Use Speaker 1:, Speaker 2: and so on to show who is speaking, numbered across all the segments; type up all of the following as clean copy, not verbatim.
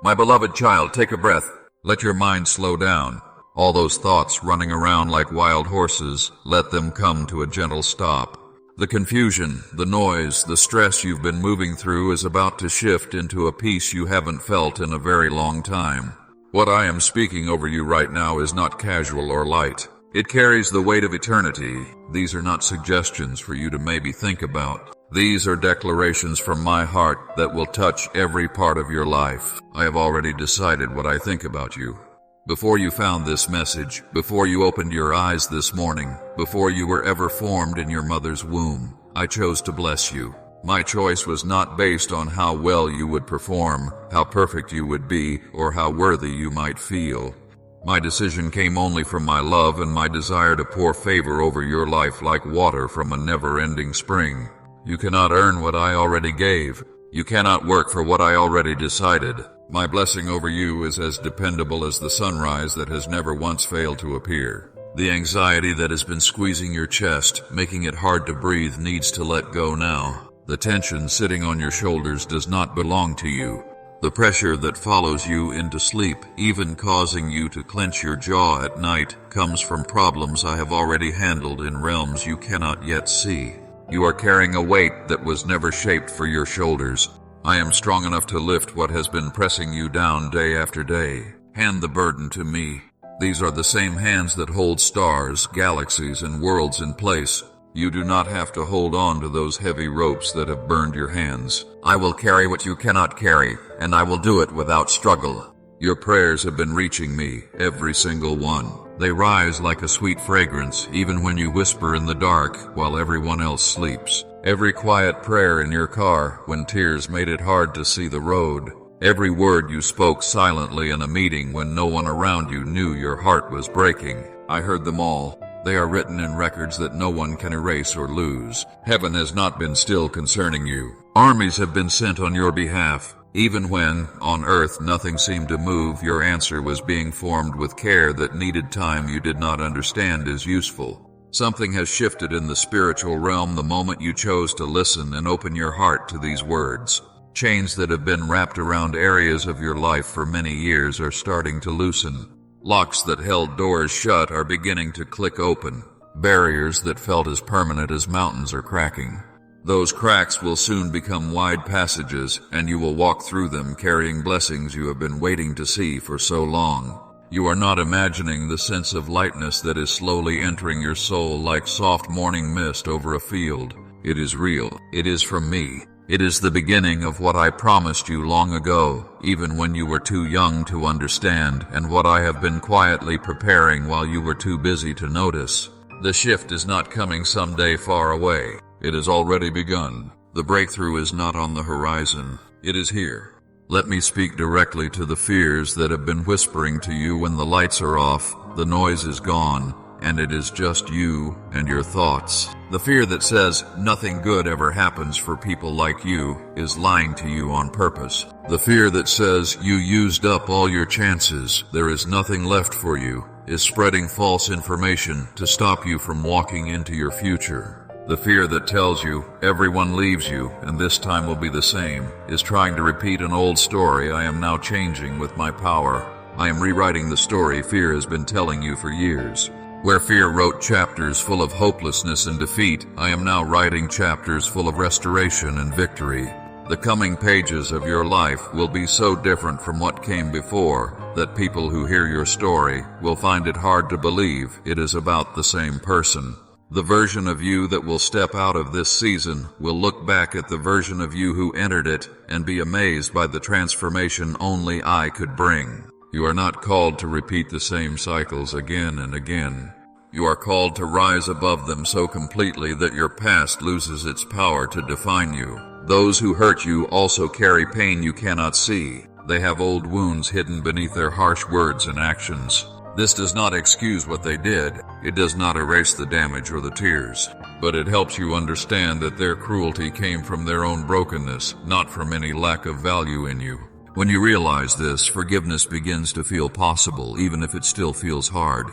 Speaker 1: My beloved child, take a breath. Let your mind slow down. All those thoughts running around like wild horses, let them come to a gentle stop. The confusion, the noise, the stress you've been moving through is about to shift into a peace you haven't felt in a very long time. What I am speaking over you right now is not casual or light. It carries the weight of eternity. These are not suggestions for you to maybe think about. These are declarations from my heart that will touch every part of your life. I have already decided what I think about you. Before you found this message, before you opened your eyes this morning, before you were ever formed in your mother's womb, I chose to bless you. My choice was not based on how well you would perform, how perfect you would be, or how worthy you might feel. My decision came only from my love and my desire to pour favor over your life like water from a never-ending spring. You cannot earn what I already gave. You cannot work for what I already decided. My blessing over you is as dependable as the sunrise that has never once failed to appear. The anxiety that has been squeezing your chest, making it hard to breathe, needs to let go now. The tension sitting on your shoulders does not belong to you. The pressure that follows you into sleep, even causing you to clench your jaw at night, comes from problems I have already handled in realms you cannot yet see. You are carrying a weight that was never shaped for your shoulders. I am strong enough to lift what has been pressing you down day after day. Hand the burden to me. These are the same hands that hold stars, galaxies, and worlds in place. You do not have to hold on to those heavy ropes that have burned your hands. I will carry what you cannot carry, and I will do it without struggle. Your prayers have been reaching me, every single one. They rise like a sweet fragrance, even when you whisper in the dark while everyone else sleeps. Every quiet prayer in your car when tears made it hard to see the road. Every word you spoke silently in a meeting when no one around you knew your heart was breaking. I heard them all. They are written in records that no one can erase or lose. Heaven has not been still concerning you. Armies have been sent on your behalf. Even when, on earth, nothing seemed to move, your answer was being formed with care that needed time you did not understand as useful. Something has shifted in the spiritual realm the moment you chose to listen and open your heart to these words. Chains that have been wrapped around areas of your life for many years are starting to loosen. Locks that held doors shut are beginning to click open. Barriers that felt as permanent as mountains are cracking. Those cracks will soon become wide passages, and you will walk through them carrying blessings you have been waiting to see for so long. You are not imagining the sense of lightness that is slowly entering your soul like soft morning mist over a field. It is real. It is from me. It is the beginning of what I promised you long ago, even when you were too young to understand, and what I have been quietly preparing while you were too busy to notice. The shift is not coming someday far away. It has already begun. The breakthrough is not on the horizon. It is here. Let me speak directly to the fears that have been whispering to you when the lights are off, the noise is gone, and it is just you and your thoughts. The fear that says nothing good ever happens for people like you is lying to you on purpose. The fear that says you used up all your chances, there is nothing left for you, is spreading false information to stop you from walking into your future. The fear that tells you everyone leaves you and this time will be the same is trying to repeat an old story I am now changing with my power. I am rewriting the story fear has been telling you for years. Where fear wrote chapters full of hopelessness and defeat, I am now writing chapters full of restoration and victory. The coming pages of your life will be so different from what came before that people who hear your story will find it hard to believe it is about the same person. The version of you that will step out of this season will look back at the version of you who entered it and be amazed by the transformation only I could bring. You are not called to repeat the same cycles again and again. You are called to rise above them so completely that your past loses its power to define you. Those who hurt you also carry pain you cannot see. They have old wounds hidden beneath their harsh words and actions. This does not excuse what they did. It does not erase the damage or the tears. But it helps you understand that their cruelty came from their own brokenness, not from any lack of value in you. When you realize this, forgiveness begins to feel possible, even if it still feels hard.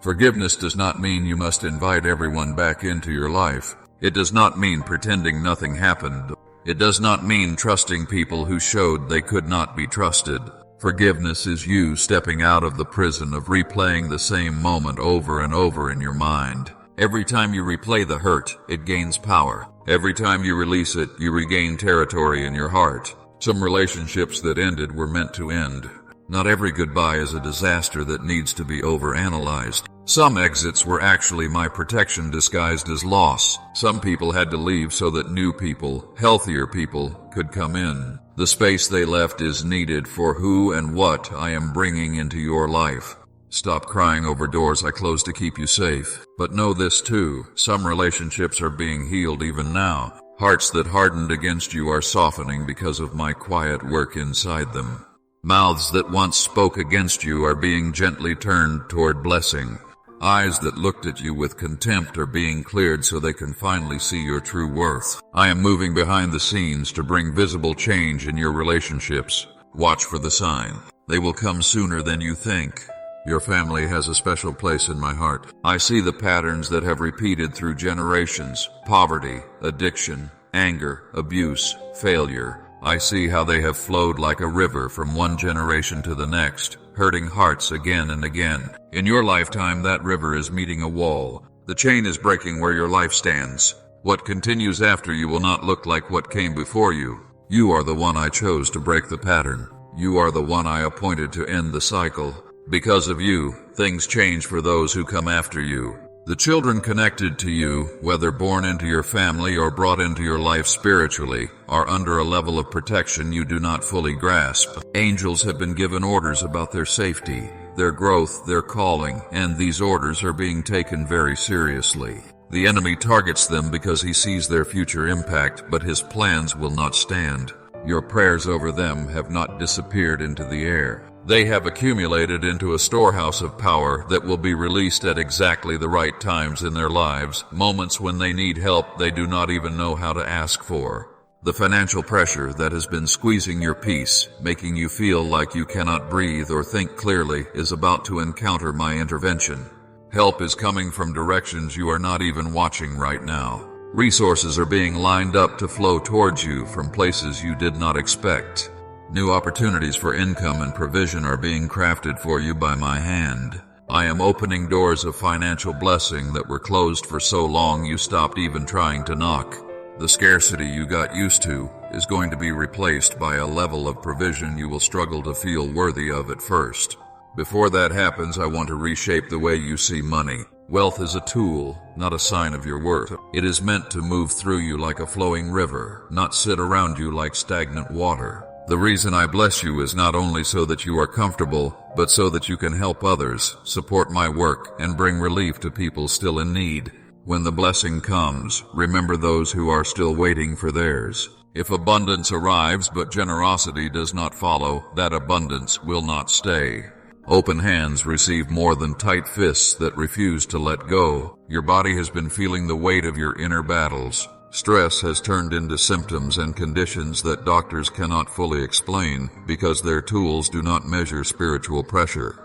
Speaker 1: Forgiveness does not mean you must invite everyone back into your life. It does not mean pretending nothing happened. It does not mean trusting people who showed they could not be trusted. Forgiveness is you stepping out of the prison of replaying the same moment over and over in your mind. Every time you replay the hurt, it gains power. Every time you release it, you regain territory in your heart. Some relationships that ended were meant to end. Not every goodbye is a disaster that needs to be overanalyzed. Some exits were actually my protection disguised as loss. Some people had to leave so that new people, healthier people, could come in. The space they left is needed for who and what I am bringing into your life. Stop crying over doors I closed to keep you safe. But know this too, some relationships are being healed even now. Hearts that hardened against you are softening because of my quiet work inside them. Mouths that once spoke against you are being gently turned toward blessing. Eyes that looked at you with contempt are being cleared so they can finally see your true worth. I am moving behind the scenes to bring visible change in your relationships. Watch for the sign. They will come sooner than you think. Your family has a special place in my heart. I see the patterns that have repeated through generations: poverty, addiction, anger, abuse, failure. I see how they have flowed like a river from one generation to the next, hurting hearts again and again. In your lifetime, that river is meeting a wall. The chain is breaking where your life stands. What continues after you will not look like what came before you. You are the one I chose to break the pattern. You are the one I appointed to end the cycle. Because of you, things change for those who come after you. The children connected to you, whether born into your family or brought into your life spiritually, are under a level of protection you do not fully grasp. Angels have been given orders about their safety, their growth, their calling, and these orders are being taken very seriously. The enemy targets them because he sees their future impact, but his plans will not stand. Your prayers over them have not disappeared into the air. They have accumulated into a storehouse of power that will be released at exactly the right times in their lives, moments when they need help they do not even know how to ask for. The financial pressure that has been squeezing your peace, making you feel like you cannot breathe or think clearly, is about to encounter my intervention. Help is coming from directions you are not even watching right now. Resources are being lined up to flow towards you from places you did not expect. New opportunities for income and provision are being crafted for you by my hand. I am opening doors of financial blessing that were closed for so long you stopped even trying to knock. The scarcity you got used to is going to be replaced by a level of provision you will struggle to feel worthy of at first. Before that happens, I want to reshape the way you see money. Wealth is a tool, not a sign of your worth. It is meant to move through you like a flowing river, not sit around you like stagnant water. The reason I bless you is not only so that you are comfortable, but so that you can help others, support my work, and bring relief to people still in need. When the blessing comes, remember those who are still waiting for theirs. If abundance arrives but generosity does not follow, that abundance will not stay. Open hands receive more than tight fists that refuse to let go. Your body has been feeling the weight of your inner battles. Stress has turned into symptoms and conditions that doctors cannot fully explain because their tools do not measure spiritual pressure.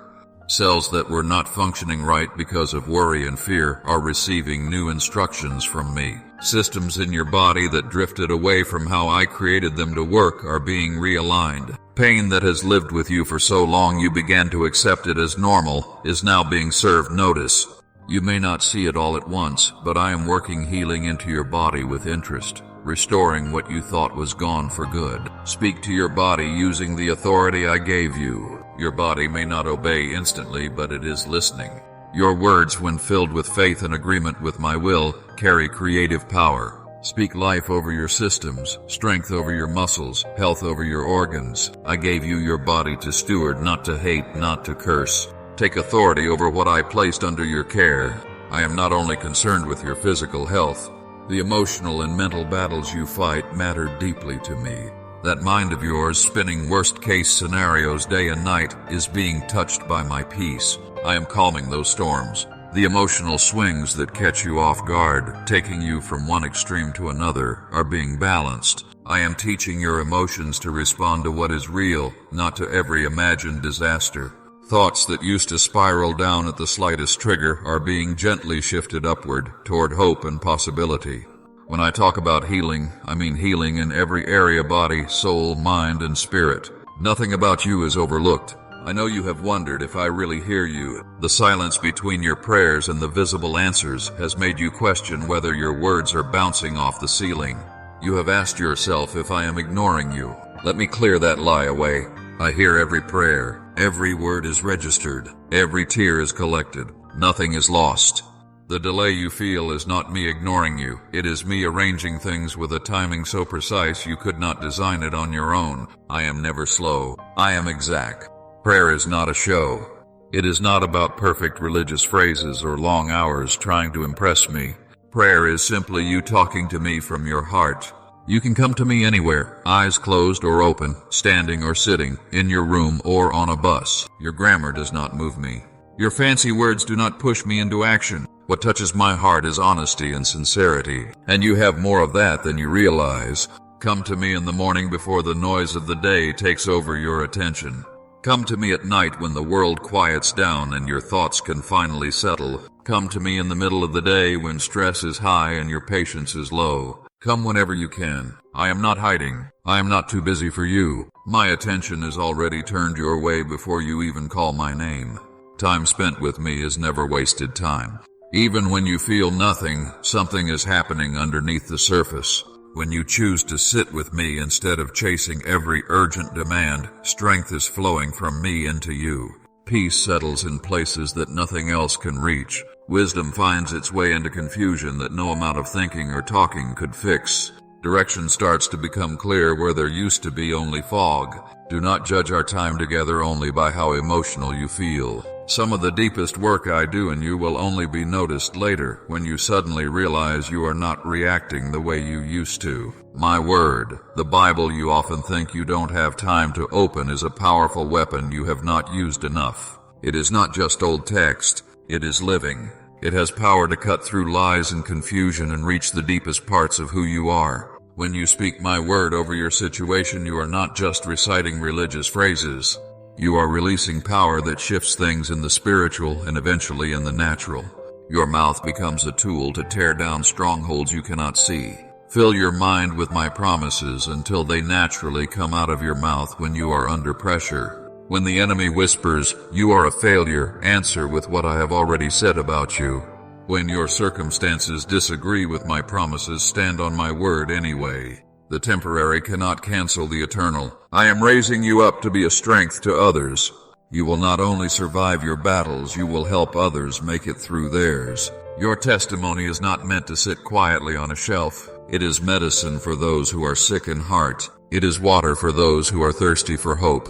Speaker 1: Cells that were not functioning right because of worry and fear are receiving new instructions from me. Systems in your body that drifted away from how I created them to work are being realigned. Pain that has lived with you for so long you began to accept it as normal is now being served notice. You may not see it all at once, but I am working healing into your body with interest, restoring what you thought was gone for good. Speak to your body using the authority I gave you. Your body may not obey instantly, but it is listening. Your words, when filled with faith and agreement with my will, carry creative power. Speak life over your systems, strength over your muscles, health over your organs. I gave you your body to steward, not to hate, not to curse. Take authority over what I placed under your care. I am not only concerned with your physical health. The emotional and mental battles you fight matter deeply to me. That mind of yours, spinning worst-case scenarios day and night, is being touched by my peace. I am calming those storms. The emotional swings that catch you off guard, taking you from one extreme to another, are being balanced. I am teaching your emotions to respond to what is real, not to every imagined disaster. Thoughts that used to spiral down at the slightest trigger are being gently shifted upward toward hope and possibility. When I talk about healing, I mean healing in every area: body, soul, mind, and spirit. Nothing about you is overlooked. I know you have wondered if I really hear you. The silence between your prayers and the visible answers has made you question whether your words are bouncing off the ceiling. You have asked yourself if I am ignoring you. Let me clear that lie away. I hear every prayer. Every word is registered. Every tear is collected. Nothing is lost. The delay you feel is not me ignoring you. It is me arranging things with a timing so precise you could not design it on your own. I am never slow. I am exact. Prayer is not a show. It is not about perfect religious phrases or long hours trying to impress me. Prayer is simply you talking to me from your heart. You can come to me anywhere, eyes closed or open, standing or sitting, in your room or on a bus. Your grammar does not move me. Your fancy words do not push me into action. What touches my heart is honesty and sincerity, and you have more of that than you realize. Come to me in the morning before the noise of the day takes over your attention. Come to me at night when the world quiets down and your thoughts can finally settle. Come to me in the middle of the day when stress is high and your patience is low. Come whenever you can. I am not hiding. I am not too busy for you. My attention is already turned your way before you even call my name. Time spent with me is never wasted time. Even when you feel nothing, something is happening underneath the surface. When you choose to sit with me instead of chasing every urgent demand, strength is flowing from me into you. Peace settles in places that nothing else can reach. Wisdom finds its way into confusion that no amount of thinking or talking could fix. Direction starts to become clear where there used to be only fog. Do not judge our time together only by how emotional you feel. Some of the deepest work I do in you will only be noticed later, when you suddenly realize you are not reacting the way you used to. My word, the Bible you often think you don't have time to open, is a powerful weapon you have not used enough. It is not just old text, it is living. It has power to cut through lies and confusion and reach the deepest parts of who you are. When you speak my word over your situation, you are not just reciting religious phrases. You are releasing power that shifts things in the spiritual and eventually in the natural. Your mouth becomes a tool to tear down strongholds you cannot see. Fill your mind with my promises until they naturally come out of your mouth when you are under pressure. When the enemy whispers, "You are a failure," answer with what I have already said about you. When your circumstances disagree with my promises, stand on my word anyway. The temporary cannot cancel the eternal. I am raising you up to be a strength to others. You will not only survive your battles, you will help others make it through theirs. Your testimony is not meant to sit quietly on a shelf. It is medicine for those who are sick in heart. It is water for those who are thirsty for hope.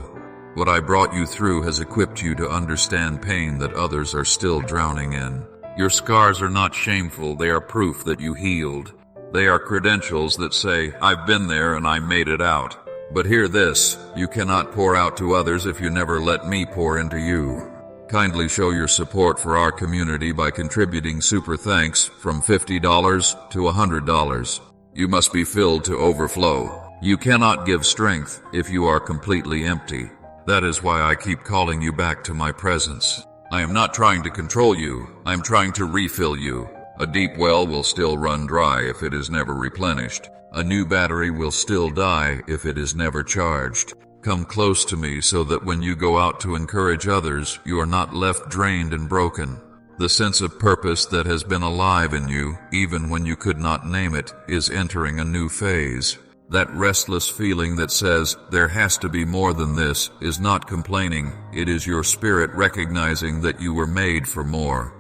Speaker 1: What I brought you through has equipped you to understand pain that others are still drowning in. Your scars are not shameful, they are proof that you healed. They are credentials that say, "I've been there and I made it out." But hear this, you cannot pour out to others if you never let me pour into you. Kindly show your support for our community by contributing super thanks from $50 to $100. You must be filled to overflow. You cannot give strength if you are completely empty. That is why I keep calling you back to my presence. I am not trying to control you. I am trying to refill you. A deep well will still run dry if it is never replenished. A new battery will still die if it is never charged. Come close to me so that when you go out to encourage others, you are not left drained and broken. The sense of purpose that has been alive in you, even when you could not name it, is entering a new phase. That restless feeling that says, "There has to be more than this," is not complaining. It is your spirit recognizing that you were made for more.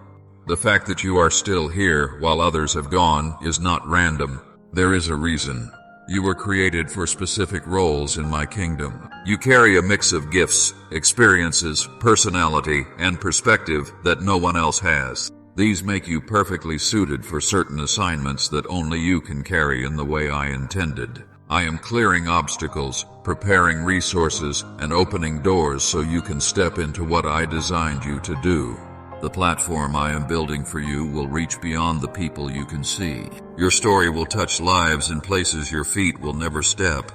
Speaker 1: The fact that you are still here while others have gone is not random. There is a reason. You were created for specific roles in my kingdom. You carry a mix of gifts, experiences, personality, and perspective that no one else has. These make you perfectly suited for certain assignments that only you can carry in the way I intended. I am clearing obstacles, preparing resources, and opening doors so you can step into what I designed you to do. The platform I am building for you will reach beyond the people you can see. Your story will touch lives in places your feet will never step.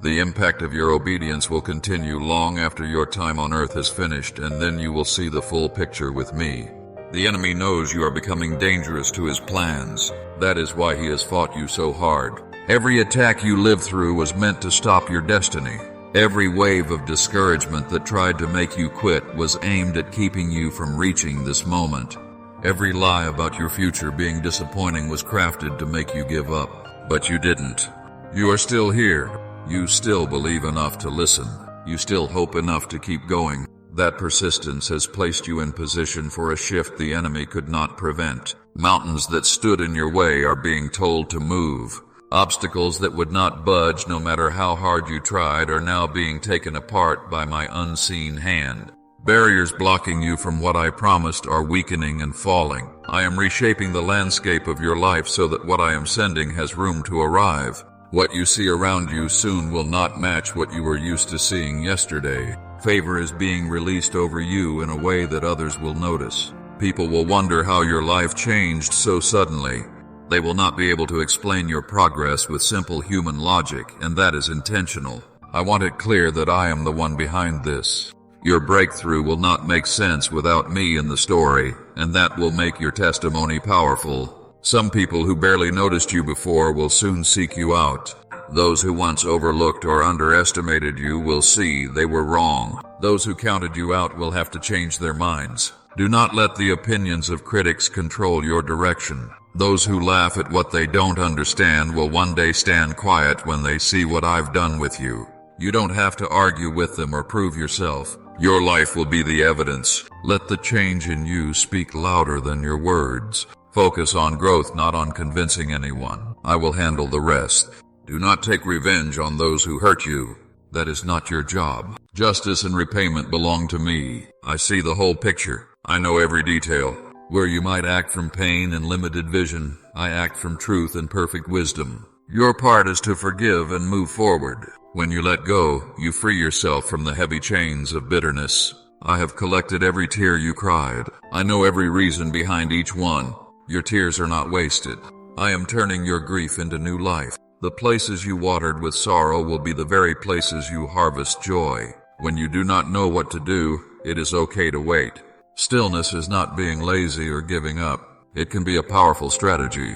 Speaker 1: The impact of your obedience will continue long after your time on earth is finished, and then you will see the full picture with me. The enemy knows you are becoming dangerous to his plans. That is why he has fought you so hard. Every attack you lived through was meant to stop your destiny. Every wave of discouragement that tried to make you quit was aimed at keeping you from reaching this moment. Every lie about your future being disappointing was crafted to make you give up. But you didn't. You are still here. You still believe enough to listen. You still hope enough to keep going. That persistence has placed you in position for a shift the enemy could not prevent. Mountains that stood in your way are being told to move. Obstacles that would not budge no matter how hard you tried are now being taken apart by my unseen hand. Barriers blocking you from what I promised are weakening and falling. I am reshaping the landscape of your life so that what I am sending has room to arrive. What you see around you soon will not match what you were used to seeing yesterday. Favor is being released over you in a way that others will notice. People will wonder how your life changed so suddenly. They will not be able to explain your progress with simple human logic, and that is intentional. I want it clear that I am the one behind this. Your breakthrough will not make sense without me in the story, and that will make your testimony powerful. Some people who barely noticed you before will soon seek you out. Those who once overlooked or underestimated you will see they were wrong. Those who counted you out will have to change their minds. Do not let the opinions of critics control your direction. Those who laugh at what they don't understand will one day stand quiet when they see what I've done with you. You don't have to argue with them or prove yourself. Your life will be the evidence. Let the change in you speak louder than your words. Focus on growth, not on convincing anyone. I will handle the rest. Do not take revenge on those who hurt you. That is not your job. Justice and repayment belong to me. I see the whole picture. I know every detail. Where you might act from pain and limited vision, I act from truth and perfect wisdom. Your part is to forgive and move forward. When you let go, you free yourself from the heavy chains of bitterness. I have collected every tear you cried. I know every reason behind each one. Your tears are not wasted. I am turning your grief into new life. The places you watered with sorrow will be the very places you harvest joy. When you do not know what to do, it is okay to wait. Stillness is not being lazy or giving up. It can be a powerful strategy.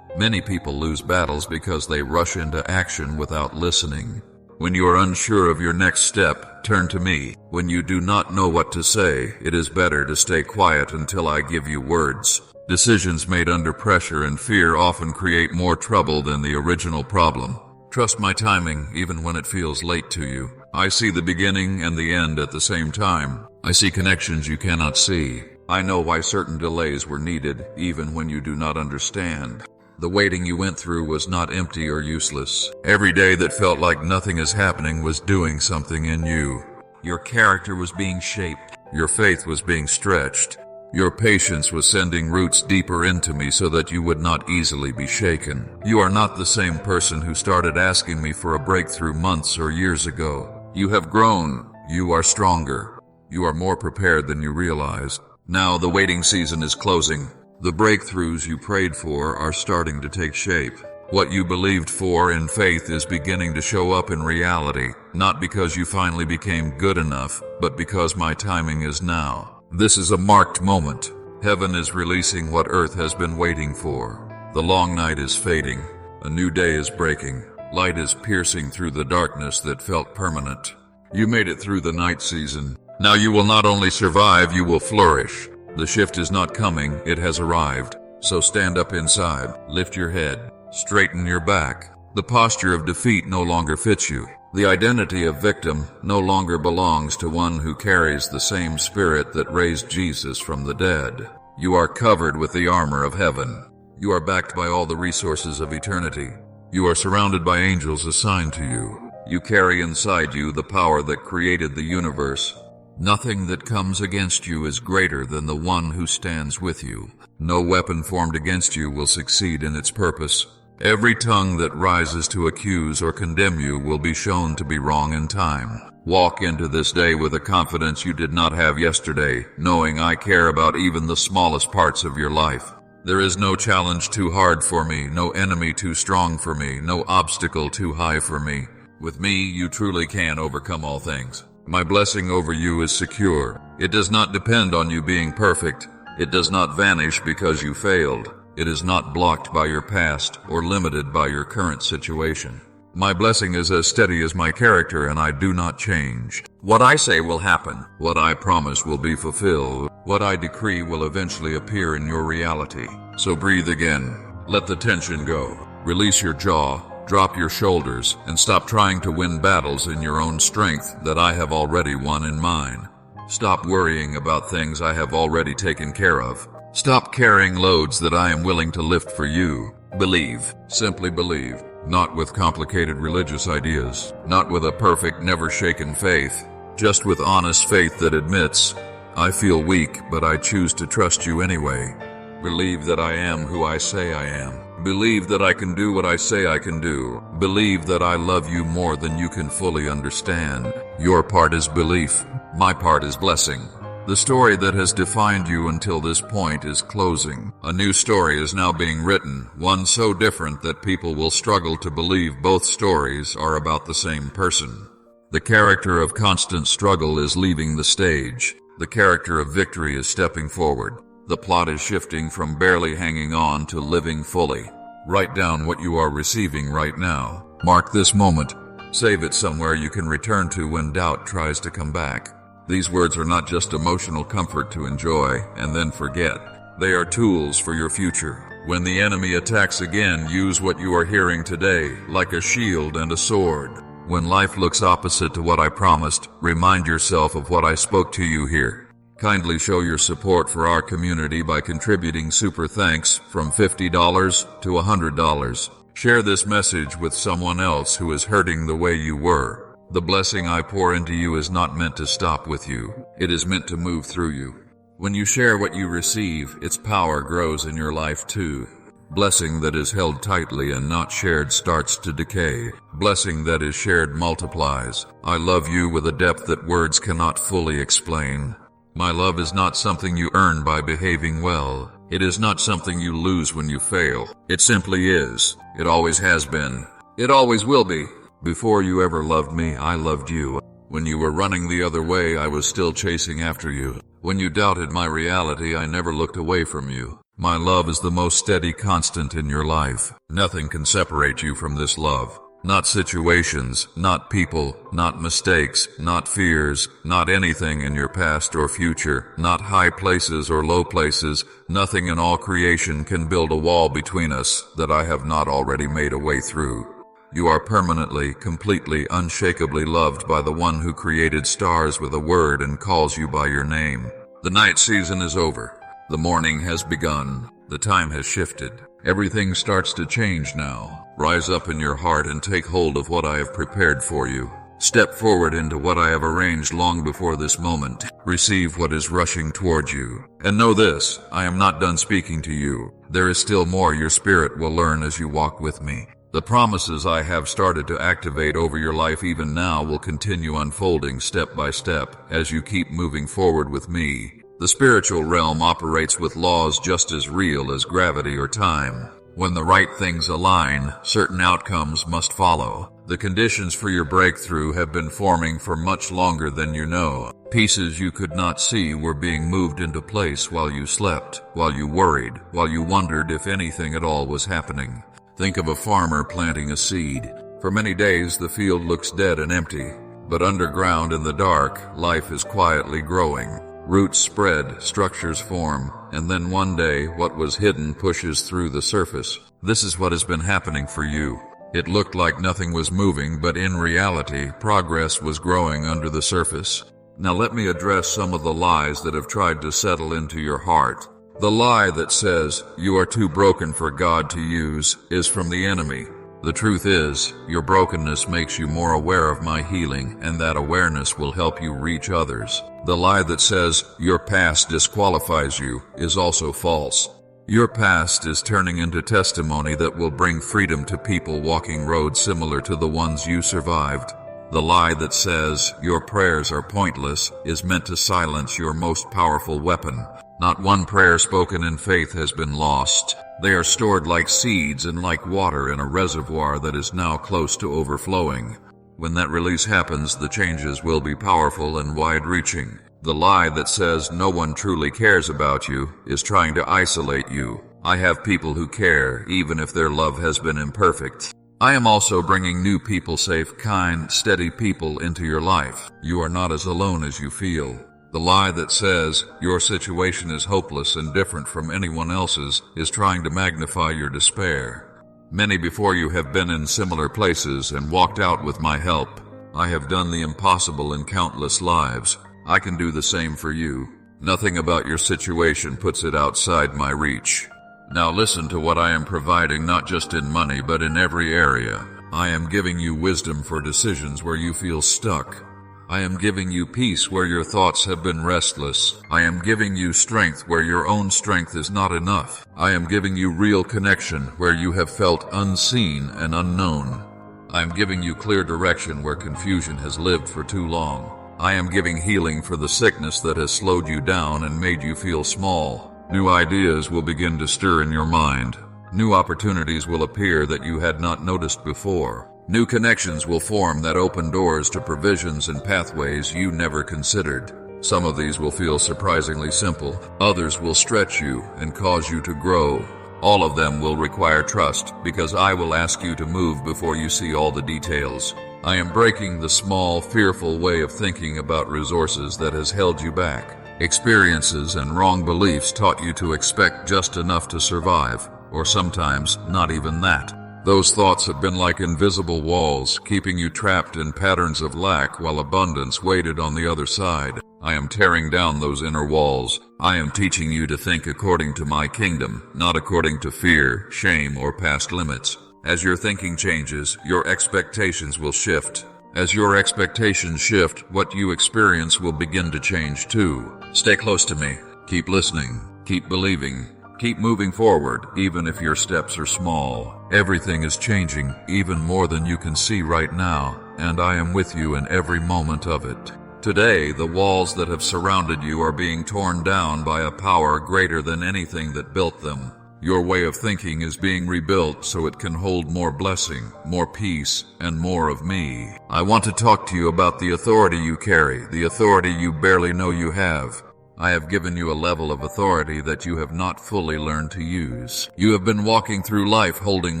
Speaker 1: Many people lose battles because they rush into action without listening. When you are unsure of your next step, turn to me. When you do not know what to say, it is better to stay quiet until I give you words. Decisions made under pressure and fear often create more trouble than the original problem. Trust my timing, even when it feels late to you. I see the beginning and the end at the same time. I see connections you cannot see. I know why certain delays were needed, even when you do not understand. The waiting you went through was not empty or useless. Every day that felt like nothing is happening was doing something in you. Your character was being shaped. Your faith was being stretched. Your patience was sending roots deeper into me so that you would not easily be shaken. You are not the same person who started asking me for a breakthrough months or years ago. You have grown. You are stronger. You are more prepared than you realize. Now the waiting season is closing. The breakthroughs you prayed for are starting to take shape. What you believed for in faith is beginning to show up in reality, not because you finally became good enough, but because my timing is now. This is a marked moment. Heaven is releasing what earth has been waiting for. The long night is fading. A new day is breaking. Light is piercing through the darkness that felt permanent. You made it through the night season. Now you will not only survive, you will flourish. The shift is not coming, it has arrived. So stand up inside, lift your head, straighten your back. The posture of defeat no longer fits you. The identity of victim no longer belongs to one who carries the same spirit that raised Jesus from the dead. You are covered with the armor of heaven. You are backed by all the resources of eternity. You are surrounded by angels assigned to you. You carry inside you the power that created the universe. Nothing that comes against you is greater than the one who stands with you. No weapon formed against you will succeed in its purpose. Every tongue that rises to accuse or condemn you will be shown to be wrong in time. Walk into this day with a confidence you did not have yesterday, knowing I care about even the smallest parts of your life. There is no challenge too hard for me, no enemy too strong for me, no obstacle too high for me. With me, you truly can overcome all things. My blessing over you is secure. It does not depend on you being perfect. It does not vanish because you failed. It is not blocked by your past or limited by your current situation. My blessing is as steady as my character, and I do not change. What I say will happen. What I promise will be fulfilled. What I decree will eventually appear in your reality. So breathe again. Let the tension go. Release your jaw. Drop your shoulders and stop trying to win battles in your own strength that I have already won in mine. Stop worrying about things I have already taken care of. Stop carrying loads that I am willing to lift for you. Believe. Simply believe. Not with complicated religious ideas. Not with a perfect, never-shaken faith. Just with honest faith that admits, I feel weak, but I choose to trust you anyway. Believe that I am who I say I am. Believe that I can do what I say I can do. Believe that I love you more than you can fully understand. Your part is belief. My part is blessing. The story that has defined you until this point is closing. A new story is now being written, one so different that people will struggle to believe both stories are about the same person. The character of constant struggle is leaving the stage. The character of victory is stepping forward. The plot is shifting from barely hanging on to living fully. Write down what you are receiving right now. Mark this moment. Save it somewhere you can return to when doubt tries to come back. These words are not just emotional comfort to enjoy and then forget. They are tools for your future. When the enemy attacks again, use what you are hearing today, like a shield and a sword. When life looks opposite to what I promised, remind yourself of what I spoke to you here. Kindly show your support for our community by contributing super thanks from $50 to $100. Share this message with someone else who is hurting the way you were. The blessing I pour into you is not meant to stop with you. It is meant to move through you. When you share what you receive, its power grows in your life too. Blessing that is held tightly and not shared starts to decay. Blessing that is shared multiplies. I love you with a depth that words cannot fully explain. My love is not something you earn by behaving well. It is not something you lose when you fail. It simply is. It always has been. It always will be. Before you ever loved me, I loved you. When you were running the other way, I was still chasing after you. When you doubted my reality, I never looked away from you. My love is the most steady constant in your life. Nothing can separate you from this love. Not situations, not people, not mistakes, not fears, not anything in your past or future, not high places or low places. Nothing in all creation can build a wall between us that I have not already made a way through. You are permanently, completely, unshakably loved by the one who created stars with a word and calls you by your name. The night season is over. The morning has begun. The time has shifted. Everything starts to change now. Rise up in your heart and take hold of what I have prepared for you. Step forward into what I have arranged long before this moment. Receive what is rushing towards you. And know this, I am not done speaking to you. There is still more your spirit will learn as you walk with me. The promises I have started to activate over your life even now will continue unfolding step by step as you keep moving forward with me. The spiritual realm operates with laws just as real as gravity or time. When the right things align, certain outcomes must follow. The conditions for your breakthrough have been forming for much longer than you know. Pieces you could not see were being moved into place while you slept, while you worried, while you wondered if anything at all was happening. Think of a farmer planting a seed. For many days the field looks dead and empty, but underground in the dark, life is quietly growing. Roots spread, structures form, and then one day what was hidden pushes through the surface. This is what has been happening for you. It looked like nothing was moving, but in reality, progress was growing under the surface. Now let me address some of the lies that have tried to settle into your heart. The lie that says you are too broken for God to use is from the enemy. The truth is, your brokenness makes you more aware of my healing, and that awareness will help you reach others. The lie that says your past disqualifies you is also false. Your past is turning into testimony that will bring freedom to people walking roads similar to the ones you survived. The lie that says your prayers are pointless is meant to silence your most powerful weapon. Not one prayer spoken in faith has been lost. They are stored like seeds and like water in a reservoir that is now close to overflowing. When that release happens, the changes will be powerful and wide-reaching. The lie that says no one truly cares about you is trying to isolate you. I have people who care, even if their love has been imperfect. I am also bringing new people, safe, kind, steady people into your life. You are not as alone as you feel. The lie that says your situation is hopeless and different from anyone else's is trying to magnify your despair. Many before you have been in similar places and walked out with my help. I have done the impossible in countless lives. I can do the same for you. Nothing about your situation puts it outside my reach. Now listen to what I am providing, not just in money, but in every area. I am giving you wisdom for decisions where you feel stuck. I am giving you peace where your thoughts have been restless. I am giving you strength where your own strength is not enough. I am giving you real connection where you have felt unseen and unknown. I am giving you clear direction where confusion has lived for too long. I am giving healing for the sickness that has slowed you down and made you feel small. New ideas will begin to stir in your mind. New opportunities will appear that you had not noticed before. New connections will form that open doors to provisions and pathways you never considered. Some of these will feel surprisingly simple. Others will stretch you and cause you to grow. All of them will require trust, because I will ask you to move before you see all the details. I am breaking the small, fearful way of thinking about resources that has held you back. Experiences and wrong beliefs taught you to expect just enough to survive, or sometimes not even that. Those thoughts have been like invisible walls, keeping you trapped in patterns of lack while abundance waited on the other side. I am tearing down those inner walls. I am teaching you to think according to my kingdom, not according to fear, shame, or past limits. As your thinking changes, your expectations will shift. As your expectations shift, what you experience will begin to change too. Stay close to me. Keep listening. Keep believing. Keep moving forward, even if your steps are small. Everything is changing, even more than you can see right now, and I am with you in every moment of it. Today, the walls that have surrounded you are being torn down by a power greater than anything that built them. Your way of thinking is being rebuilt so it can hold more blessing, more peace, and more of me. I want to talk to you about the authority you carry, the authority you barely know you have. I have given you a level of authority that you have not fully learned to use. You have been walking through life holding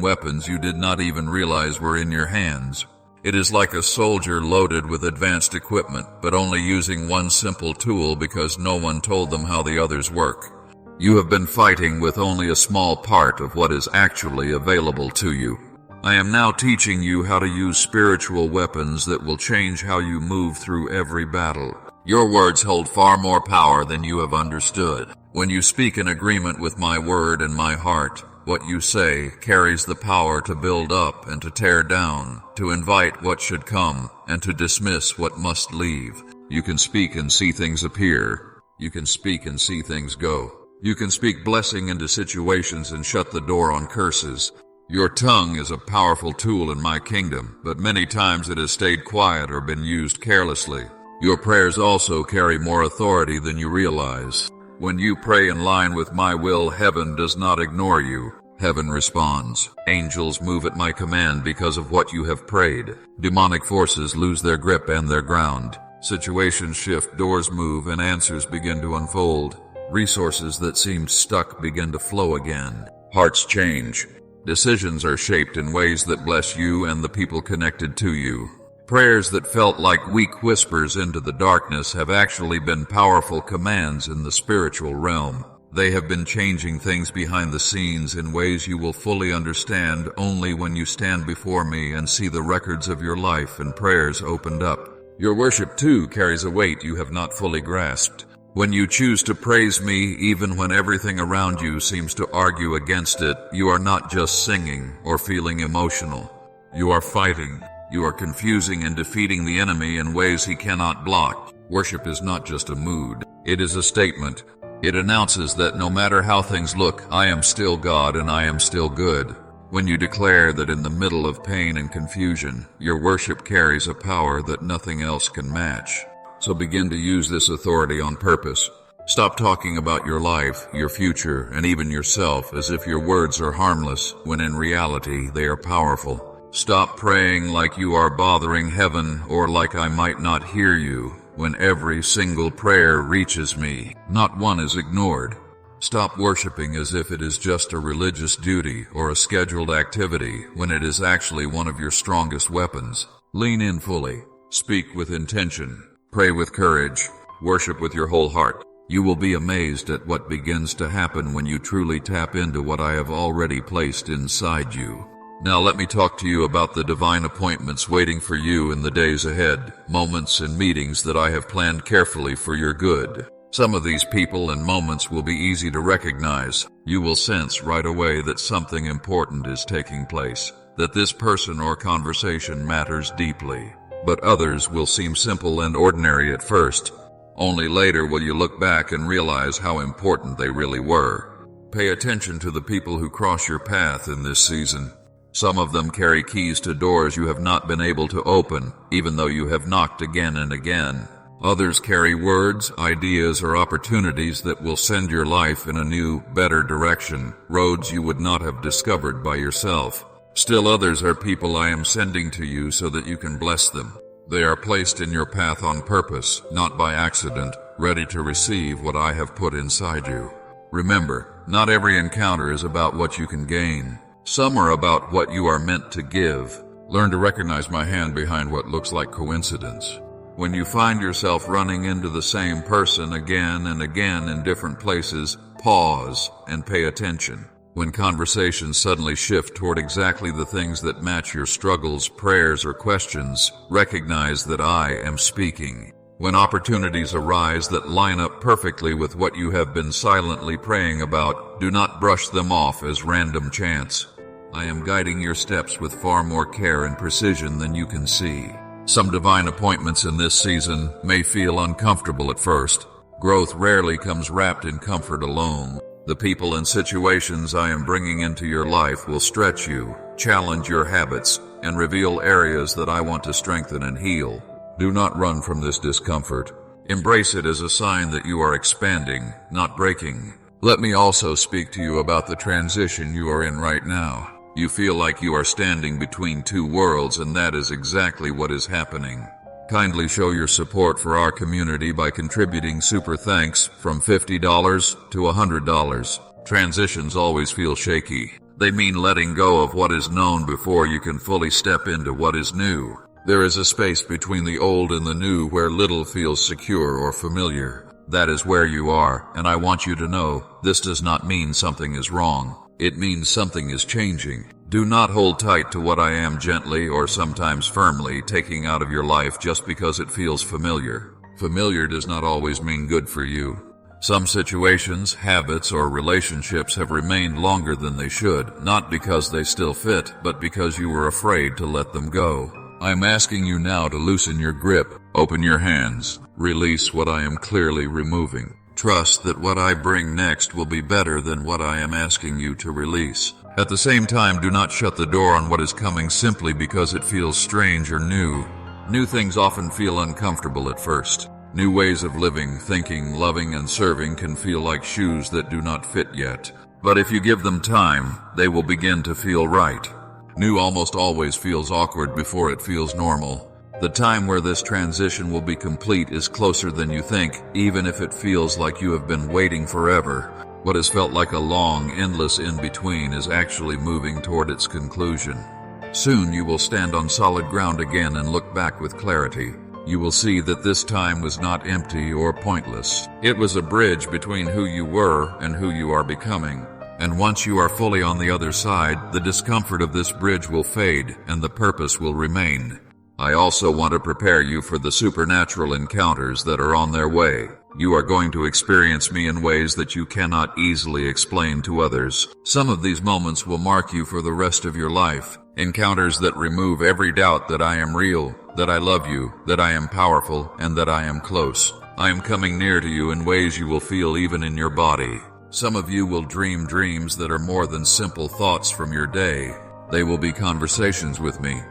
Speaker 1: weapons you did not even realize were in your hands. It is like a soldier loaded with advanced equipment, but only using one simple tool because no one told them how the others work. You have been fighting with only a small part of what is actually available to you. I am now teaching you how to use spiritual weapons that will change how you move through every battle. Your words hold far more power than you have understood. When you speak in agreement with my word and my heart, what you say carries the power to build up and to tear down, to invite what should come, and to dismiss what must leave. You can speak and see things appear. You can speak and see things go. You can speak blessing into situations and shut the door on curses. Your tongue is a powerful tool in my kingdom, but many times it has stayed quiet or been used carelessly. Your prayers also carry more authority than you realize. When you pray in line with my will, heaven does not ignore you. Heaven responds. Angels move at my command because of what you have prayed. Demonic forces lose their grip and their ground. Situations shift, doors move, and answers begin to unfold. Resources that seemed stuck begin to flow again. Hearts change. Decisions are shaped in ways that bless you and the people connected to you. Prayers that felt like weak whispers into the darkness have actually been powerful commands in the spiritual realm. They have been changing things behind the scenes in ways you will fully understand only when you stand before me and see the records of your life and prayers opened up. Your worship too carries a weight you have not fully grasped. When you choose to praise me even when everything around you seems to argue against it, you are not just singing or feeling emotional. You are fighting. You are confusing and defeating the enemy in ways he cannot block. Worship is not just a mood. It is a statement. It announces that no matter how things look, I am still God and I am still good. When you declare that in the middle of pain and confusion, your worship carries a power that nothing else can match. So begin to use this authority on purpose. Stop talking about your life, your future, and even yourself as if your words are harmless, when in reality they are powerful. Stop praying like you are bothering heaven or like I might not hear you, when every single prayer reaches me. Not one is ignored. Stop worshiping as if it is just a religious duty or a scheduled activity when it is actually one of your strongest weapons. Lean in fully. Speak with intention. Pray with courage. Worship with your whole heart. You will be amazed at what begins to happen when you truly tap into what I have already placed inside you. Now let me talk to you about the divine appointments waiting for you in the days ahead, moments and meetings that I have planned carefully for your good. Some of these people and moments will be easy to recognize. You will sense right away that something important is taking place, that this person or conversation matters deeply. But others will seem simple and ordinary at first. Only later will you look back and realize how important they really were. Pay attention to the people who cross your path in this season. Some of them carry keys to doors you have not been able to open, even though you have knocked again and again. Others carry words, ideas, or opportunities that will send your life in a new, better direction, roads you would not have discovered by yourself. Still others are people I am sending to you so that you can bless them. They are placed in your path on purpose, not by accident, ready to receive what I have put inside you. Remember, not every encounter is about what you can gain. Some are about what you are meant to give. Learn to recognize my hand behind what looks like coincidence. When you find yourself running into the same person again and again in different places, pause and pay attention. When conversations suddenly shift toward exactly the things that match your struggles, prayers, or questions, recognize that I am speaking. When opportunities arise that line up perfectly with what you have been silently praying about, do not brush them off as random chance. I am guiding your steps with far more care and precision than you can see. Some divine appointments in this season may feel uncomfortable at first. Growth rarely comes wrapped in comfort alone. The people and situations I am bringing into your life will stretch you, challenge your habits, and reveal areas that I want to strengthen and heal. Do not run from this discomfort. Embrace it as a sign that you are expanding, not breaking. Let me also speak to you about the transition you are in right now. You feel like you are standing between two worlds, and that is exactly what is happening. Kindly show your support for our community by contributing super thanks from $50 to $100. Transitions always feel shaky. They mean letting go of what is known before you can fully step into what is new. There is a space between the old and the new where little feels secure or familiar. That is where you are, and I want you to know, this does not mean something is wrong. It means something is changing. Do not hold tight to what I am gently or sometimes firmly taking out of your life just because it feels familiar. Familiar does not always mean good for you. Some situations, habits, or relationships have remained longer than they should, not because they still fit, but because you were afraid to let them go. I am asking you now to loosen your grip, open your hands, release what I am clearly removing. Trust that what I bring next will be better than what I am asking you to release. At the same time, do not shut the door on what is coming simply because it feels strange or new. New things often feel uncomfortable at first. New ways of living, thinking, loving, and serving can feel like shoes that do not fit yet. But if you give them time, they will begin to feel right. New almost always feels awkward before it feels normal. The time where this transition will be complete is closer than you think, even if it feels like you have been waiting forever. What has felt like a long, endless in-between is actually moving toward its conclusion. Soon you will stand on solid ground again and look back with clarity. You will see that this time was not empty or pointless. It was a bridge between who you were and who you are becoming. And once you are fully on the other side, the discomfort of this bridge will fade and the purpose will remain. I also want to prepare you for the supernatural encounters that are on their way. You are going to experience me in ways that you cannot easily explain to others. Some of these moments will mark you for the rest of your life. Encounters that remove every doubt that I am real, that I love you, that I am powerful, and that I am close. I am coming near to you in ways you will feel even in your body. Some of you will dream dreams that are more than simple thoughts from your day. They will be conversations with me.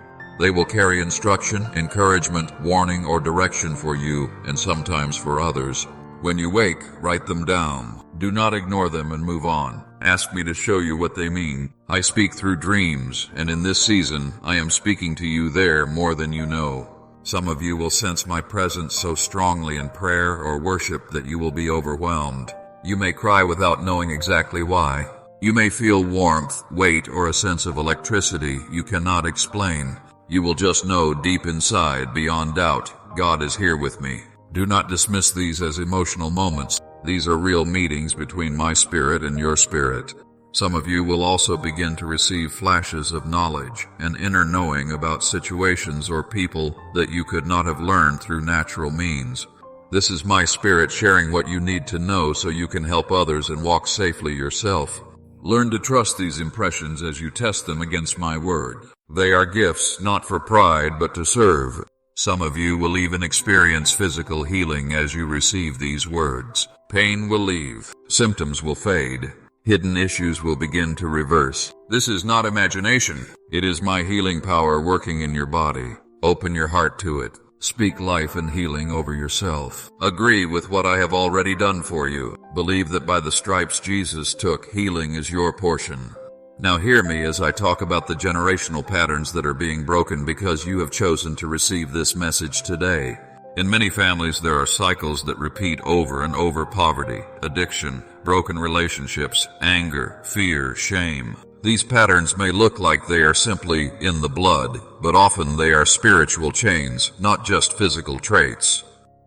Speaker 1: They will carry instruction, encouragement, warning, or direction for you, and sometimes for others. When you wake, write them down. Do not ignore them and move on. Ask me to show you what they mean. I speak through dreams, and in this season, I am speaking to you there more than you know. Some of you will sense my presence so strongly in prayer or worship that you will be overwhelmed. You may cry without knowing exactly why. You may feel warmth, weight, or a sense of electricity you cannot explain. You will just know deep inside, beyond doubt, God is here with me. Do not dismiss these as emotional moments. These are real meetings between my spirit and your spirit. Some of you will also begin to receive flashes of knowledge and inner knowing about situations or people that you could not have learned through natural means. This is my spirit sharing what you need to know so you can help others and walk safely yourself. Learn to trust these impressions as you test them against my word. They are gifts not for pride but to serve. Some of you will even experience physical healing as you receive these words. Pain will leave. Symptoms will fade. Hidden issues will begin to reverse. This is not imagination. It is my healing power working in your body. Open your heart to it. Speak life and healing over yourself. Agree with what I have already done for you. Believe that by the stripes Jesus took, healing is your portion. Now hear me as I talk about the generational patterns that are being broken because you have chosen to receive this message today. In many families, there are cycles that repeat over and over: poverty, addiction, broken relationships, anger, fear, shame. These patterns may look like they are simply in the blood, but often they are spiritual chains, not just physical traits.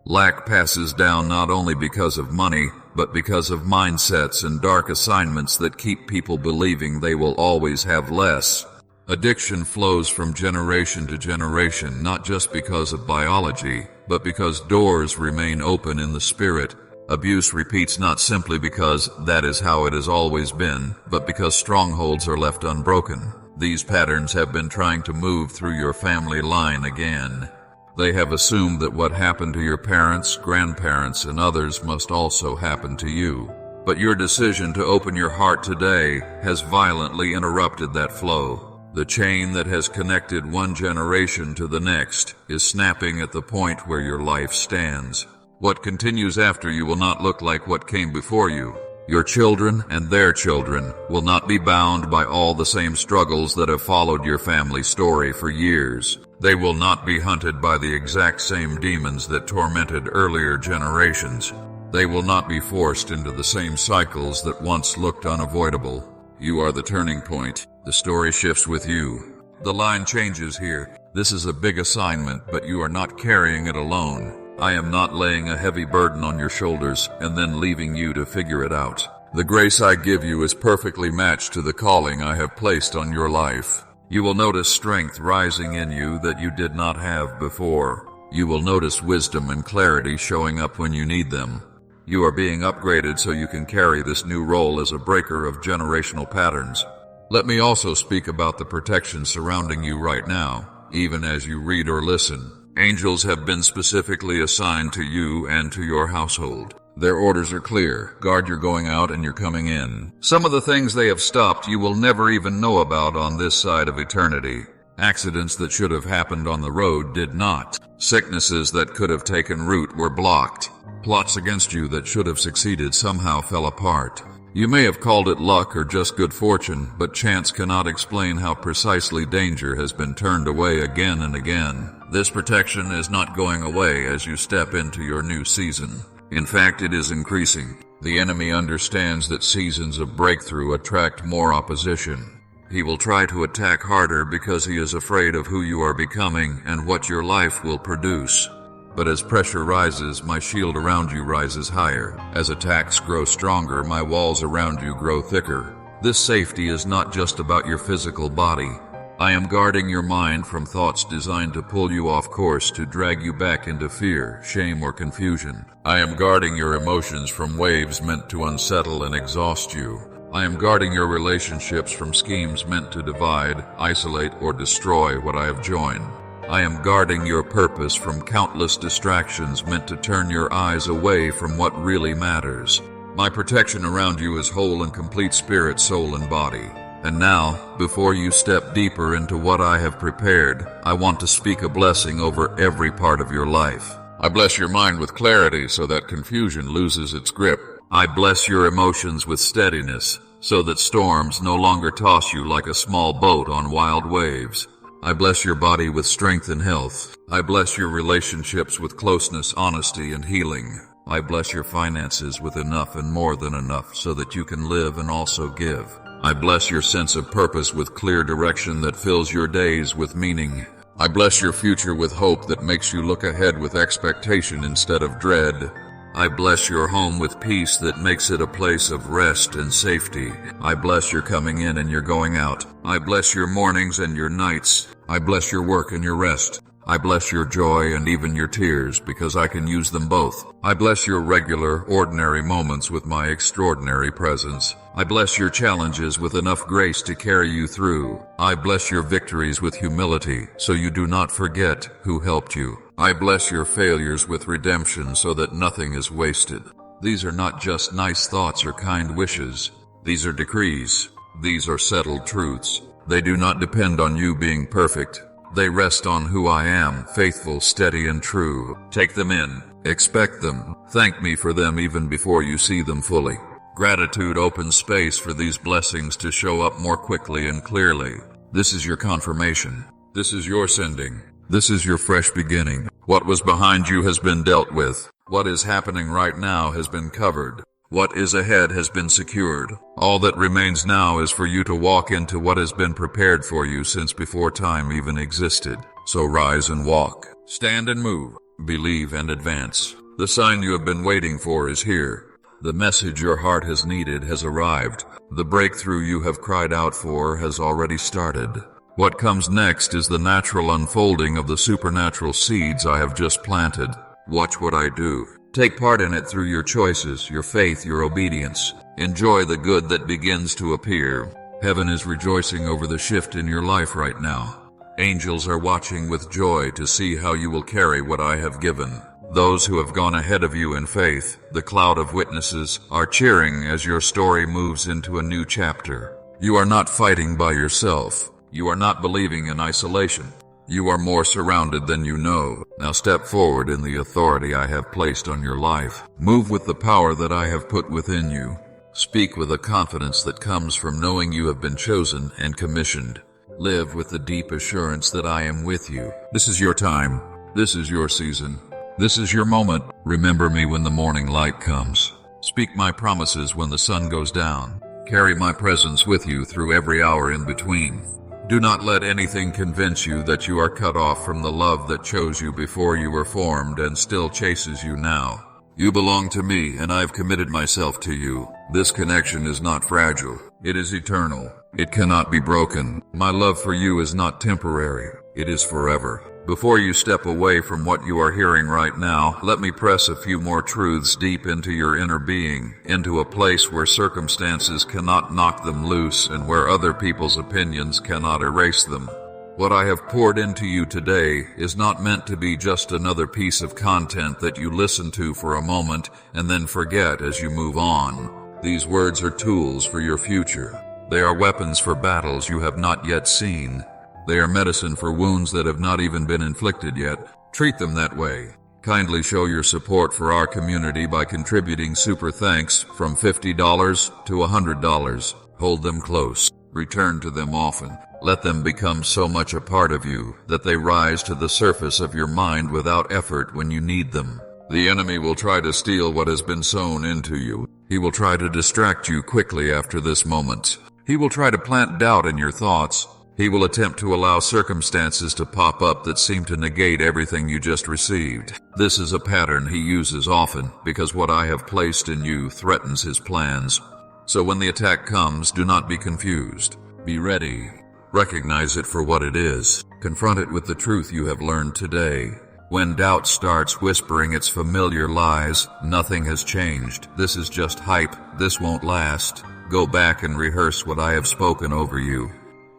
Speaker 1: Lack passes down not only because of money, but because of mindsets and dark assignments that keep people believing they will always have less. Addiction flows from generation to generation, not just because of biology, but because doors remain open in the spirit. Abuse repeats not simply because that is how it has always been, but because strongholds are left unbroken. These patterns have been trying to move through your family line again. They have assumed that what happened to your parents, grandparents, and others must also happen to you. But your decision to open your heart today has violently interrupted that flow. The chain that has connected one generation to the next is snapping at the point where your life stands. What continues after you will not look like what came before you. Your children and their children will not be bound by all the same struggles that have followed your family story for years. They will not be hunted by the exact same demons that tormented earlier generations. They will not be forced into the same cycles that once looked unavoidable. You are the turning point. The story shifts with you. The line changes here. This is a big assignment, but you are not carrying it alone. I am not laying a heavy burden on your shoulders and then leaving you to figure it out. The grace I give you is perfectly matched to the calling I have placed on your life. You will notice strength rising in you that you did not have before. You will notice wisdom and clarity showing up when you need them. You are being upgraded so you can carry this new role as a breaker of generational patterns. Let me also speak about the protection surrounding you right now, even as you read or listen. Angels have been specifically assigned to you and to your household. Their orders are clear. Guard your going out and your coming in. Some of the things they have stopped you will never even know about on this side of eternity. Accidents that should have happened on the road did not. Sicknesses that could have taken root were blocked. Plots against you that should have succeeded somehow fell apart. You may have called it luck or just good fortune, but chance cannot explain how precisely danger has been turned away again and again. This protection is not going away as you step into your new season. In fact, it is increasing. The enemy understands that seasons of breakthrough attract more opposition. He will try to attack harder because he is afraid of who you are becoming and what your life will produce. But as pressure rises, my shield around you rises higher. As attacks grow stronger, my walls around you grow thicker. This safety is not just about your physical body. I am guarding your mind from thoughts designed to pull you off course, to drag you back into fear, shame, or confusion. I am guarding your emotions from waves meant to unsettle and exhaust you. I am guarding your relationships from schemes meant to divide, isolate, or destroy what I have joined. I am guarding your purpose from countless distractions meant to turn your eyes away from what really matters. My protection around you is whole and complete spirit, soul, and body. And now, before you step deeper into what I have prepared, I want to speak a blessing over every part of your life. I bless your mind with clarity so that confusion loses its grip. I bless your emotions with steadiness so that storms no longer toss you like a small boat on wild waves. I bless your body with strength and health. I bless your relationships with closeness, honesty, and healing. I bless your finances with enough and more than enough so that you can live and also give. I bless your sense of purpose with clear direction that fills your days with meaning. I bless your future with hope that makes you look ahead with expectation instead of dread. I bless your home with peace that makes it a place of rest and safety. I bless your coming in and your going out. I bless your mornings and your nights. I bless your work and your rest. I bless your joy and even your tears because I can use them both. I bless your regular, ordinary moments with my extraordinary presence. I bless your challenges with enough grace to carry you through. I bless your victories with humility so you do not forget who helped you. I bless your failures with redemption so that nothing is wasted. These are not just nice thoughts or kind wishes. These are decrees. These are settled truths. They do not depend on you being perfect. They rest on who I am, faithful, steady, and true. Take them in. Expect them. Thank me for them even before you see them fully. Gratitude opens space for these blessings to show up more quickly and clearly. This is your confirmation. This is your sending. This is your fresh beginning. What was behind you has been dealt with. What is happening right now has been covered. What is ahead has been secured. All that remains now is for you to walk into what has been prepared for you since before time even existed. So rise and walk. Stand and move. Believe and advance. The sign you have been waiting for is here. The message your heart has needed has arrived. The breakthrough you have cried out for has already started. What comes next is the natural unfolding of the supernatural seeds I have just planted. Watch what I do. Take part in it through your choices, your faith, your obedience. Enjoy the good that begins to appear. Heaven is rejoicing over the shift in your life right now. Angels are watching with joy to see how you will carry what I have given. Those who have gone ahead of you in faith, the cloud of witnesses, are cheering as your story moves into a new chapter. You are not fighting by yourself. You are not believing in isolation. You are more surrounded than you know. Now step forward in the authority I have placed on your life. Move with the power that I have put within you. Speak with a confidence that comes from knowing you have been chosen and commissioned. Live with the deep assurance that I am with you. This is your time. This is your season. This is your moment. Remember me when the morning light comes. Speak my promises when the sun goes down. Carry my presence with you through every hour in between. Do not let anything convince you that you are cut off from the love that chose you before you were formed and still chases you now. You belong to me, and I've committed myself to you. This connection is not fragile. It is eternal. It cannot be broken. My love for you is not temporary. It is forever. Before you step away from what you are hearing right now, let me press a few more truths deep into your inner being, into a place where circumstances cannot knock them loose and where other people's opinions cannot erase them. What I have poured into you today is not meant to be just another piece of content that you listen to for a moment and then forget as you move on. These words are tools for your future. They are weapons for battles you have not yet seen. They are medicine for wounds that have not even been inflicted yet. Treat them that way. Kindly show your support for our community by contributing super thanks from $50 to $100. Hold them close. Return to them often. Let them become so much a part of you that they rise to the surface of your mind without effort when you need them. The enemy will try to steal what has been sown into you. He will try to distract you quickly after this moment. He will try to plant doubt in your thoughts. He will attempt to allow circumstances to pop up that seem to negate everything you just received. This is a pattern he uses often because what I have placed in you threatens his plans. So when the attack comes, do not be confused. Be ready. Recognize it for what it is. Confront it with the truth you have learned today. When doubt starts whispering its familiar lies, nothing has changed. This is just hype. This won't last. Go back and rehearse what I have spoken over you.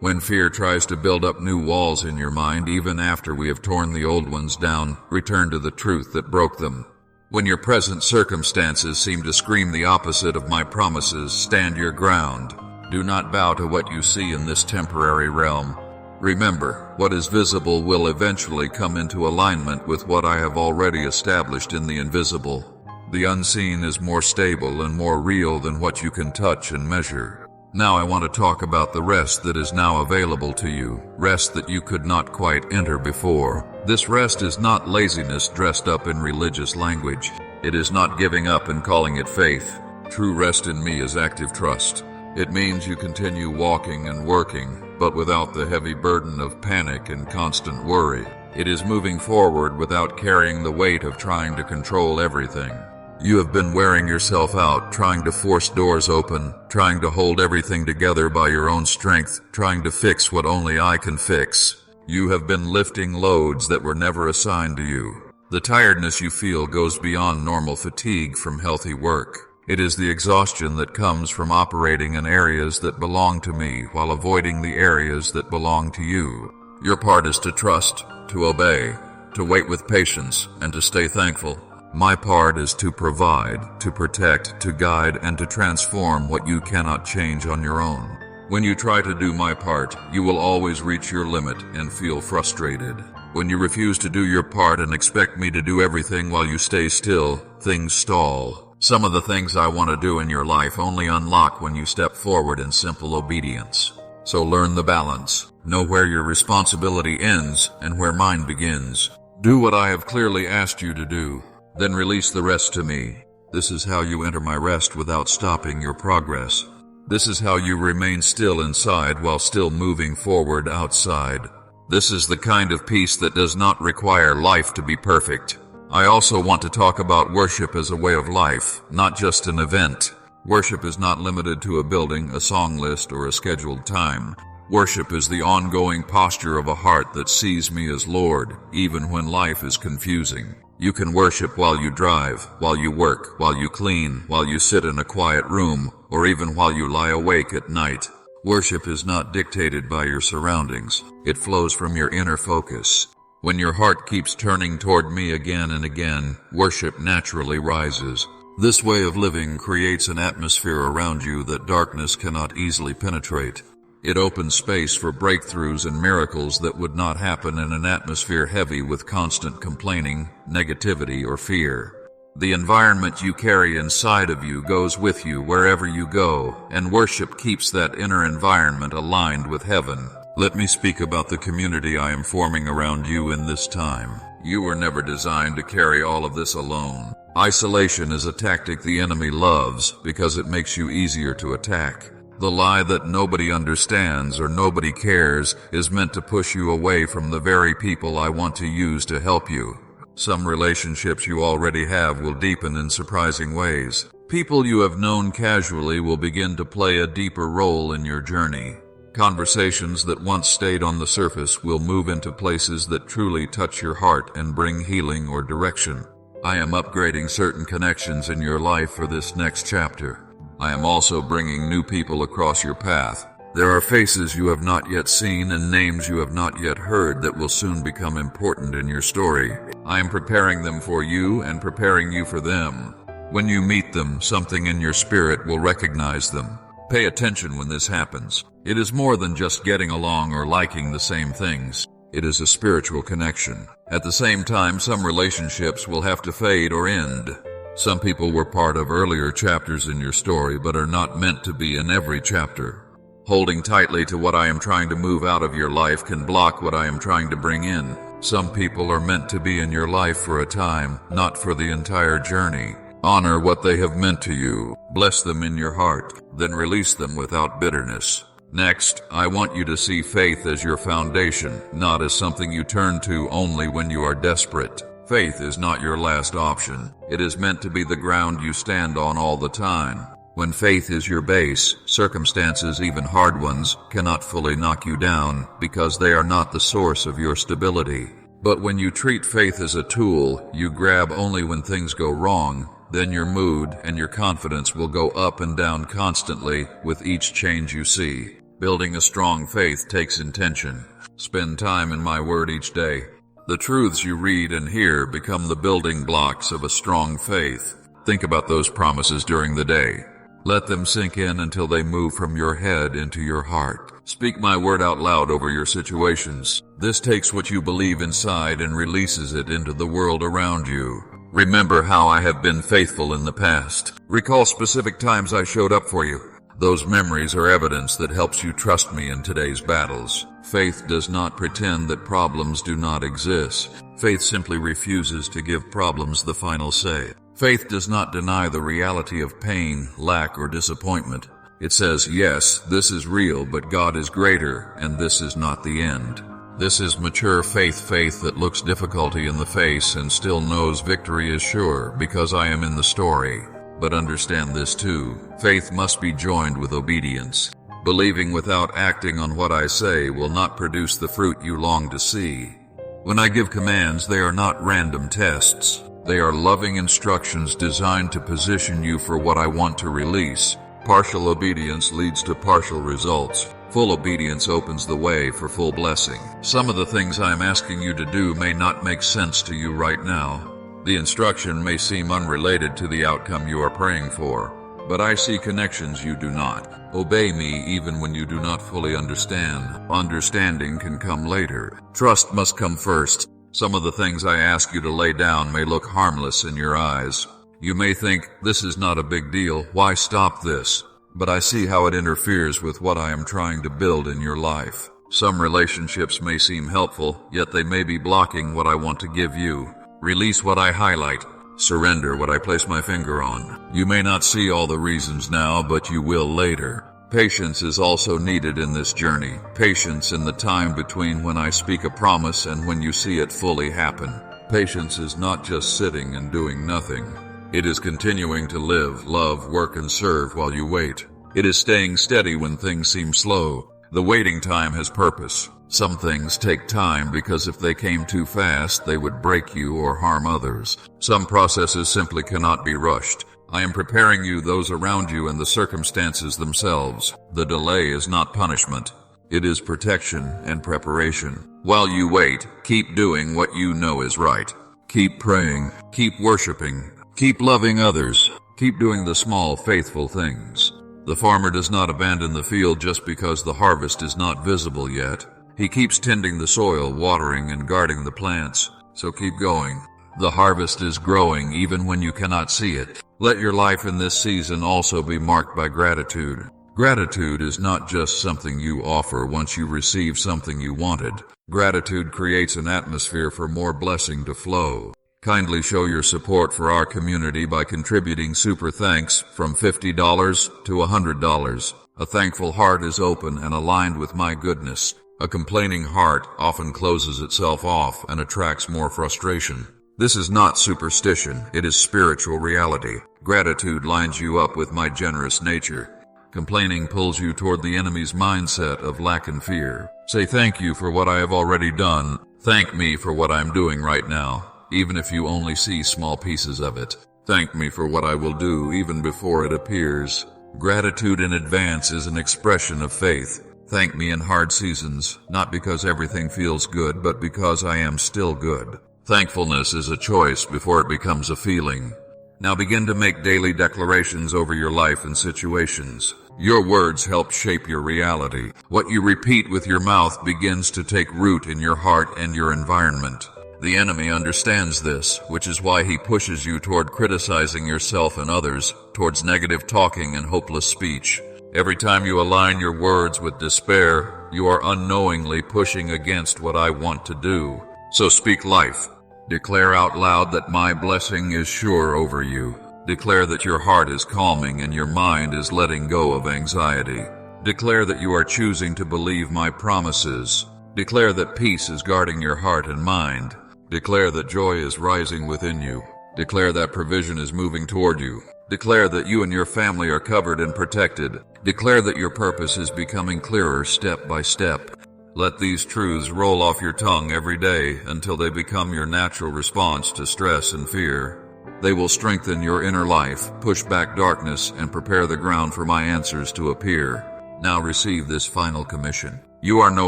Speaker 1: When fear tries to build up new walls in your mind, even after we have torn the old ones down, return to the truth that broke them. When your present circumstances seem to scream the opposite of my promises, stand your ground. Do not bow to what you see in this temporary realm. Remember, what is visible will eventually come into alignment with what I have already established in the invisible. The unseen is more stable and more real than what you can touch and measure. Now I want to talk about the rest that is now available to you, rest that you could not quite enter before. This rest is not laziness dressed up in religious language. It is not giving up and calling it faith. True rest in me is active trust. It means you continue walking and working, but without the heavy burden of panic and constant worry. It is moving forward without carrying the weight of trying to control everything. You have been wearing yourself out, trying to force doors open, trying to hold everything together by your own strength, trying to fix what only I can fix. You have been lifting loads that were never assigned to you. The tiredness you feel goes beyond normal fatigue from healthy work. It is the exhaustion that comes from operating in areas that belong to me while avoiding the areas that belong to you. Your part is to trust, to obey, to wait with patience, and to stay thankful. My part is to provide, to protect, to guide, and to transform what you cannot change on your own. When you try to do my part, you will always reach your limit and feel frustrated. When you refuse to do your part and expect me to do everything while you stay still, things stall. Some of the things I want to do in your life only unlock when you step forward in simple obedience. So learn the balance. Know where your responsibility ends and where mine begins. Do what I have clearly asked you to do. Then release the rest to me. This is how you enter my rest without stopping your progress. This is how you remain still inside while still moving forward outside. This is the kind of peace that does not require life to be perfect. I also want to talk about worship as a way of life, not just an event. Worship is not limited to a building, a song list, or a scheduled time. Worship is the ongoing posture of a heart that sees me as Lord, even when life is confusing. You can worship while you drive, while you work, while you clean, while you sit in a quiet room, or even while you lie awake at night. Worship is not dictated by your surroundings. It flows from your inner focus. When your heart keeps turning toward me again and again, worship naturally rises. This way of living creates an atmosphere around you that darkness cannot easily penetrate. It opens space for breakthroughs and miracles that would not happen in an atmosphere heavy with constant complaining, negativity, or fear. The environment you carry inside of you goes with you wherever you go, and worship keeps that inner environment aligned with heaven. Let me speak about the community I am forming around you in this time. You were never designed to carry all of this alone. Isolation is a tactic the enemy loves because it makes you easier to attack. The lie that nobody understands or nobody cares is meant to push you away from the very people I want to use to help you. Some relationships you already have will deepen in surprising ways. People you have known casually will begin to play a deeper role in your journey. Conversations that once stayed on the surface will move into places that truly touch your heart and bring healing or direction. I am upgrading certain connections in your life for this next chapter. I am also bringing new people across your path. There are faces you have not yet seen and names you have not yet heard that will soon become important in your story. I am preparing them for you and preparing you for them. When you meet them, something in your spirit will recognize them. Pay attention when this happens. It is more than just getting along or liking the same things. It is a spiritual connection. At the same time, some relationships will have to fade or end. Some people were part of earlier chapters in your story but are not meant to be in every chapter. Holding tightly to what I am trying to move out of your life can block what I am trying to bring in. Some people are meant to be in your life for a time, not for the entire journey. Honor what they have meant to you. Bless them in your heart, then release them without bitterness. Next, I want you to see faith as your foundation, not as something you turn to only when you are desperate. Faith is not your last option. It is meant to be the ground you stand on all the time. When faith is your base, circumstances, even hard ones, cannot fully knock you down because they are not the source of your stability. But when you treat faith as a tool you grab only when things go wrong, then your mood and your confidence will go up and down constantly with each change you see. Building a strong faith takes intention. Spend time in my word each day. The truths you read and hear become the building blocks of a strong faith. Think about those promises during the day. Let them sink in until they move from your head into your heart. Speak my word out loud over your situations. This takes what you believe inside and releases it into the world around you. Remember how I have been faithful in the past. Recall specific times I showed up for you. Those memories are evidence that helps you trust me in today's battles. Faith does not pretend that problems do not exist. Faith simply refuses to give problems the final say. Faith does not deny the reality of pain, lack, or disappointment. It says, yes, this is real, but God is greater, and this is not the end. This is mature faith that looks difficulty in the face and still knows victory is sure, because I am in the story. But understand this too, faith must be joined with obedience. Believing without acting on what I say will not produce the fruit you long to see. When I give commands, they are not random tests. They are loving instructions designed to position you for what I want to release. Partial obedience leads to partial results. Full obedience opens the way for full blessing. Some of the things I am asking you to do may not make sense to you right now. The instruction may seem unrelated to the outcome you are praying for, but I see connections you do not. Obey me even when you do not fully understand. Understanding can come later. Trust must come first. Some of the things I ask you to lay down may look harmless in your eyes. You may think, this is not a big deal, why stop this? But I see how it interferes with what I am trying to build in your life. Some relationships may seem helpful, yet they may be blocking what I want to give you. Release what I highlight. Surrender what I place my finger on. You may not see all the reasons now, but you will later. Patience is also needed in this journey. Patience in the time between when I speak a promise and when you see it fully happen. Patience is not just sitting and doing nothing. It is continuing to live, love, work, and serve while you wait. It is staying steady when things seem slow. The waiting time has purpose. Some things take time because if they came too fast, they would break you or harm others. Some processes simply cannot be rushed. I am preparing you, those around you, and the circumstances themselves. The delay is not punishment. It is protection and preparation. While you wait, keep doing what you know is right. Keep praying. Keep worshiping. Keep loving others. Keep doing the small, faithful things. The farmer does not abandon the field just because the harvest is not visible yet. He keeps tending the soil, watering and guarding the plants. So keep going. The harvest is growing even when you cannot see it. Let your life in this season also be marked by gratitude. Gratitude is not just something you offer once you receive something you wanted. Gratitude creates an atmosphere for more blessing to flow. Kindly show your support for our community by contributing super thanks from $50 to $100. A thankful heart is open and aligned with my goodness. A complaining heart often closes itself off and attracts more frustration. This is not superstition, it is spiritual reality. Gratitude lines you up with my generous nature. Complaining pulls you toward the enemy's mindset of lack and fear. Say thank you for what I have already done. Thank me for what I'm doing right now, even if you only see small pieces of it. Thank me for what I will do even before it appears. Gratitude in advance is an expression of faith. Thank me in hard seasons, not because everything feels good, but because I am still good. Thankfulness is a choice before it becomes a feeling. Now begin to make daily declarations over your life and situations. Your words help shape your reality. What you repeat with your mouth begins to take root in your heart and your environment. The enemy understands this, which is why he pushes you toward criticizing yourself and others, towards negative talking and hopeless speech. Every time you align your words with despair, you are unknowingly pushing against what I want to do. So speak life. Declare out loud that my blessing is sure over you. Declare that your heart is calming and your mind is letting go of anxiety. Declare that you are choosing to believe my promises. Declare that peace is guarding your heart and mind. Declare that joy is rising within you. Declare that provision is moving toward you. Declare that you and your family are covered and protected. Declare that your purpose is becoming clearer step by step. Let these truths roll off your tongue every day until they become your natural response to stress and fear. They will strengthen your inner life, push back darkness, and prepare the ground for my answers to appear. Now receive this final commission. You are no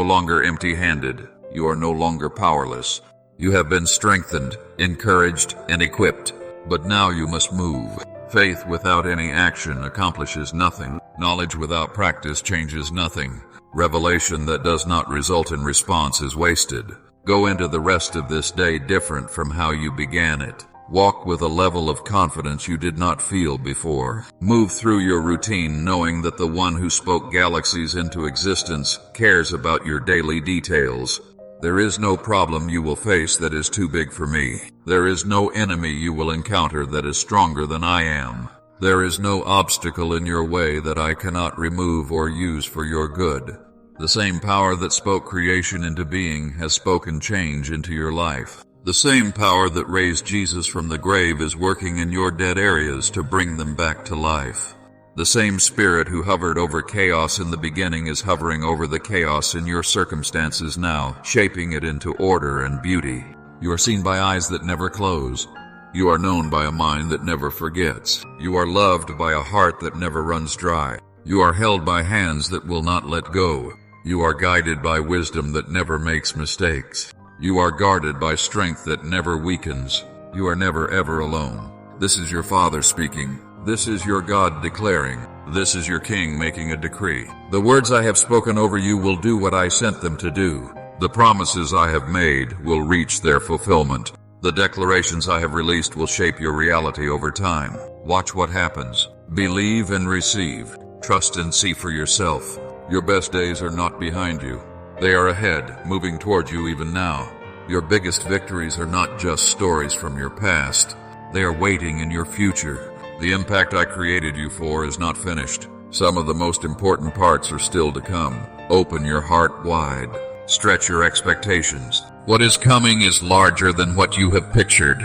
Speaker 1: longer empty-handed. You are no longer powerless. You have been strengthened, encouraged, and equipped. But now you must move. Faith without any action accomplishes nothing. Knowledge without practice changes nothing. Revelation that does not result in response is wasted. Go into the rest of this day different from how you began it. Walk with a level of confidence you did not feel before. Move through your routine knowing that the one who spoke galaxies into existence cares about your daily details. There is no problem you will face that is too big for me. There is no enemy you will encounter that is stronger than I am. There is no obstacle in your way that I cannot remove or use for your good. The same power that spoke creation into being has spoken change into your life. The same power that raised Jesus from the grave is working in your dead areas to bring them back to life. The same Spirit who hovered over chaos in the beginning is hovering over the chaos in your circumstances now, shaping it into order and beauty. You are seen by eyes that never close. You are known by a mind that never forgets. You are loved by a heart that never runs dry. You are held by hands that will not let go. You are guided by wisdom that never makes mistakes. You are guarded by strength that never weakens. You are never ever alone. This is your Father speaking. This is your God declaring. This is your King making a decree. The words I have spoken over you will do what I sent them to do. The promises I have made will reach their fulfillment. The declarations I have released will shape your reality over time. Watch what happens. Believe and receive. Trust and see for yourself. Your best days are not behind you. They are ahead, moving toward you even now. Your biggest victories are not just stories from your past. They are waiting in your future. The impact I created you for is not finished. Some of the most important parts are still to come. Open your heart wide. Stretch your expectations. What is coming is larger than what you have pictured.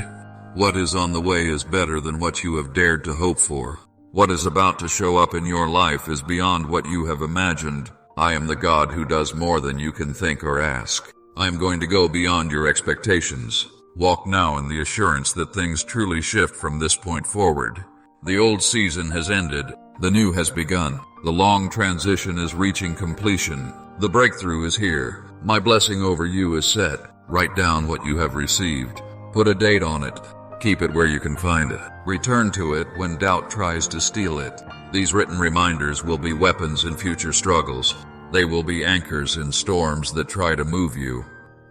Speaker 1: What is on the way is better than what you have dared to hope for. What is about to show up in your life is beyond what you have imagined. I am the God who does more than you can think or ask. I am going to go beyond your expectations. Walk now in the assurance that things truly shift from this point forward. The old season has ended. The new has begun. The long transition is reaching completion. The breakthrough is here. My blessing over you is set. Write down what you have received. Put a date on it. Keep it where you can find it. Return to it when doubt tries to steal it. These written reminders will be weapons in future struggles. They will be anchors in storms that try to move you.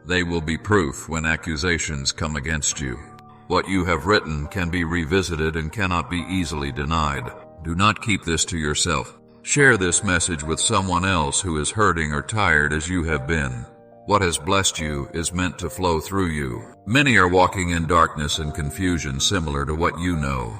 Speaker 1: They will be proof when accusations come against you. What you have written can be revisited and cannot be easily denied. Do not keep this to yourself. Share this message with someone else who is hurting or tired as you have been. What has blessed you is meant to flow through you. Many are walking in darkness and confusion similar to what you know.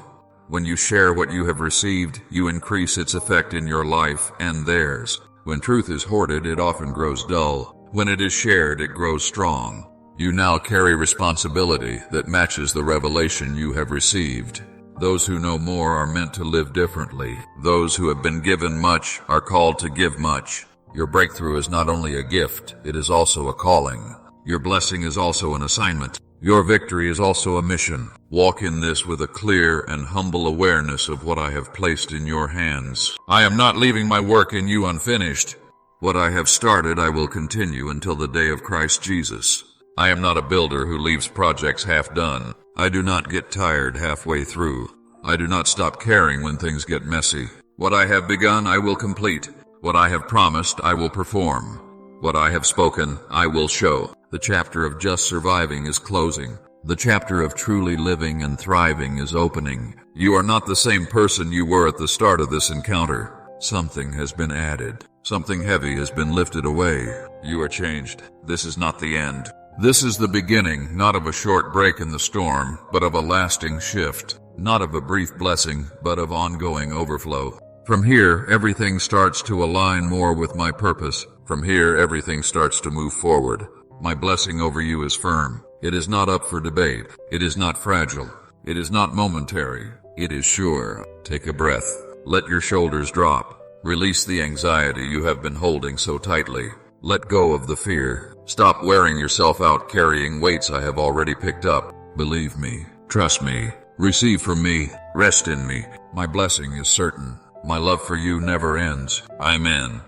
Speaker 1: When you share what you have received, you increase its effect in your life and theirs. When truth is hoarded, it often grows dull. When it is shared, it grows strong. You now carry responsibility that matches the revelation you have received. Those who know more are meant to live differently. Those who have been given much are called to give much. Your breakthrough is not only a gift, it is also a calling. Your blessing is also an assignment. Your victory is also a mission. Walk in this with a clear and humble awareness of what I have placed in your hands. I am not leaving my work in you unfinished. What I have started, I will continue until the day of Christ Jesus. I am not a builder who leaves projects half done. I do not get tired halfway through. I do not stop caring when things get messy. What I have begun, I will complete. What I have promised, I will perform. What I have spoken, I will show. The chapter of just surviving is closing. The chapter of truly living and thriving is opening. You are not the same person you were at the start of this encounter. Something has been added. Something heavy has been lifted away. You are changed. This is not the end. This is the beginning, not of a short break in the storm, but of a lasting shift. Not of a brief blessing, but of ongoing overflow. From here, everything starts to align more with my purpose. From here, everything starts to move forward. My blessing over you is firm. It is not up for debate. It is not fragile. It is not momentary. It is sure. Take a breath. Let your shoulders drop. Release the anxiety you have been holding so tightly. Let go of the fear. Stop wearing yourself out carrying weights I have already picked up. Believe me. Trust me. Receive from me. Rest in me. My blessing is certain. My love for you never ends. Amen.